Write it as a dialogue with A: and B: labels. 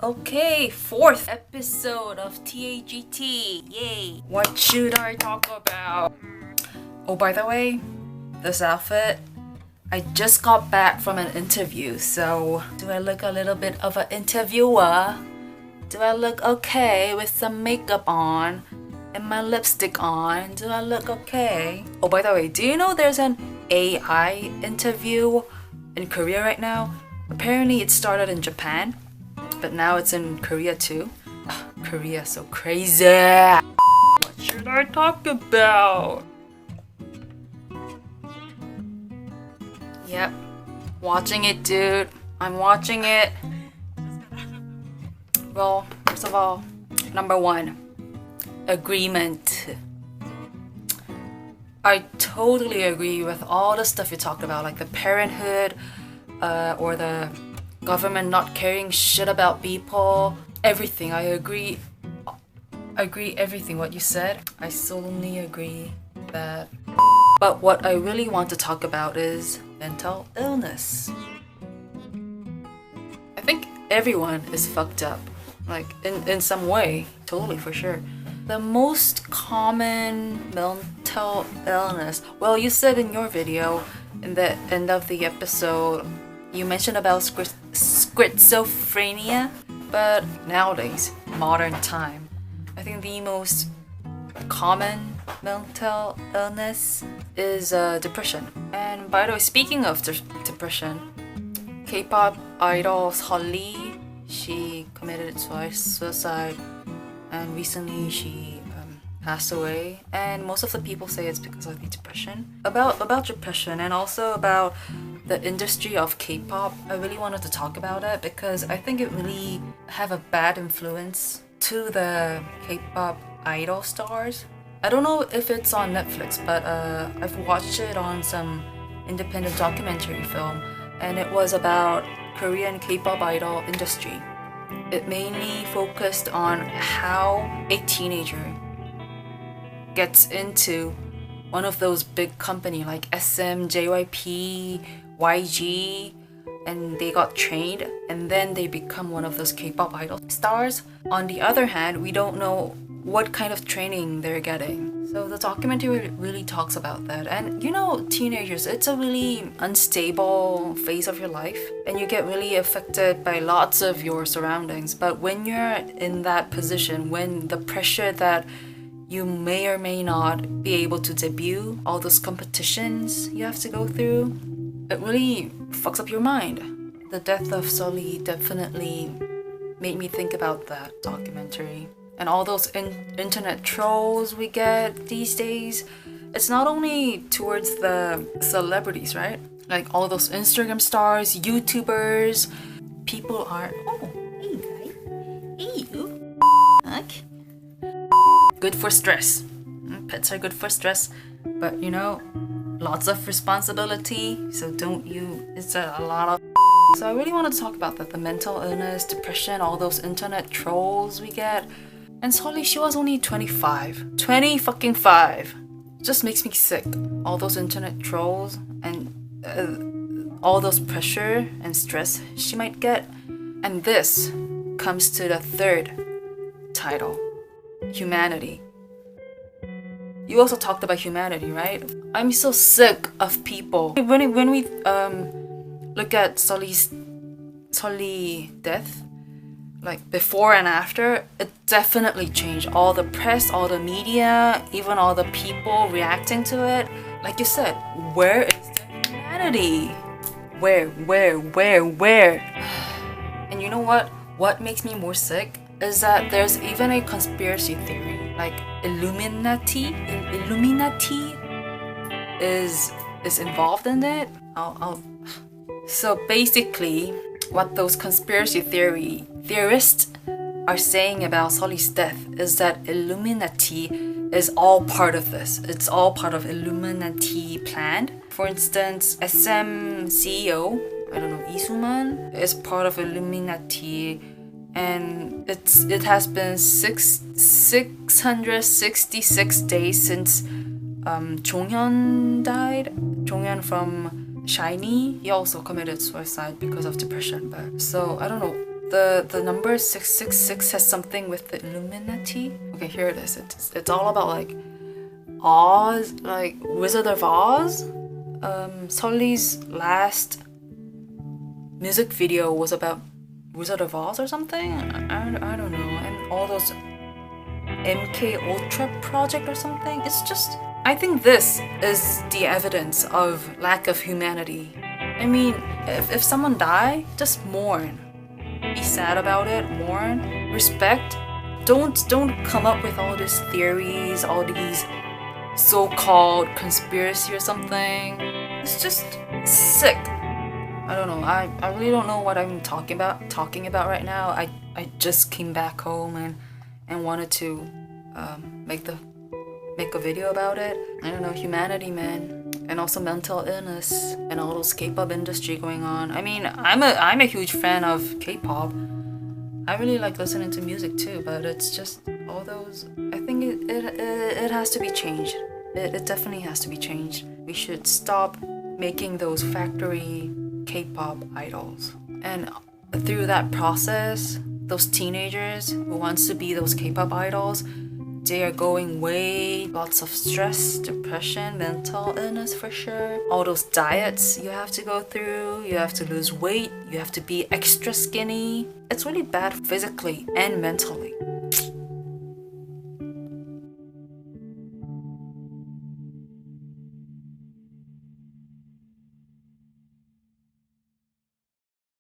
A: Okay, fourth episode of TAGT. Yay! What should I talk about? Oh, by the way, this outfit, I just got back from an interview, so do I look a little bit of an interviewer? Do I look okay with some makeup on and my lipstick on? Do I look okay? Oh, by the way, do you know there's an AI interview in Korea right now? Apparently it started in Japan, but now it's in Korea too. Korea so crazy. What should I talk about? Yep, watching it, dude. I'm watching it. Well, first of all, number one, agreement. I totally agree with all the stuff you talked about, like the parenthood, or the government not caring shit about people. Everything, I agree everything what you said. I solemnly agree that. But what I really want to talk about is mental illness. I think everyone is fucked up, like in some way, totally for sure. The most common mental illness, well, you said in your video, in the end of the episode, you mentioned about schizophrenia, but nowadays, modern time, I think the most common mental illness is depression. And by the way, speaking of depression, K-pop idol Sulli, she committed suicide, and recently she passed away. And most of the people say it's because of the depression. About depression and also about the industry of K-pop, I really wanted to talk about it because I think it really have a bad influence to the K-pop idol stars. I don't know if it's on Netflix, but I've watched it on some independent documentary film, and it was about Korean K-pop idol industry. It mainly focused on how a teenager gets into one of those big company like SM, JYP, YG, and they got trained and then they become one of those K-pop idol stars. On the other hand, we don't know what kind of training they're getting. So the documentary really talks about that. And you know, teenagers, it's a really unstable phase of your life and you get really affected by lots of your surroundings. But when you're in that position, when the pressure that you may or may not be able to debut, all those competitions you have to go through, it really fucks up your mind. The death of Sulli definitely made me think about that documentary. And all those internet trolls we get these days, it's not only towards the celebrities, right? Like all those Instagram stars, YouTubers, people are, oh, hey guys, hey you, okay. Good for stress. Pets are good for stress, but you know, lots of responsibility, so it's a lot of. So I really want to talk about that, the mental illness, depression, all those internet trolls we get. And Sulli, she was only 25. 25. Just makes me sick. All those internet trolls and all those pressure and stress she might get. And this comes to the third title, humanity. You also talked about humanity, right? I'm so sick of people. When we look at Sulli death, like before and after, it definitely changed. All the press, all the media, even all the people reacting to it. Like you said, where is the humanity? Where? And you know what? What makes me more sick is that there's even a conspiracy theory, like illuminati is involved in it. So basically, what those conspiracy theorists are saying about Sulli's death is that Illuminati is all part of this. It's all part of Illuminati plan. For instance, SM CEO, I don't know, Isuman, is part of Illuminati, and it has been 666 days since Jonghyun died. Jonghyun from SHINee, he also committed suicide because of depression. But so I don't know The number 666 has something with the illuminati. Okay, here it is. It's all about like Oz, like Wizard of Oz. Sulli's last music video was about Wizard of Oz or something. I don't know. And all those MK Ultra project or something. It's just, I think this is the evidence of lack of humanity. I mean, if someone die, just mourn. Be sad about it, mourn, respect. Don't come up with all these theories, all these so-called conspiracy or something. It's just sick. I don't know. I really don't know what I'm talking about right now. I just came back home and wanted to make a video about it. I don't know, humanity, man. And also mental illness and all those K-pop industry going on. I mean, I'm a huge fan of K-pop. I really like listening to music too, but it's just all those. I think it has to be changed. It definitely has to be changed. We should stop making those factory K-pop idols. And through that process, those teenagers who wants to be those K-pop idols, they are going way, lots of stress, depression, mental illness for sure. All those diets you have to go through, you have to lose weight, you have to be extra skinny. It's really bad physically and mentally.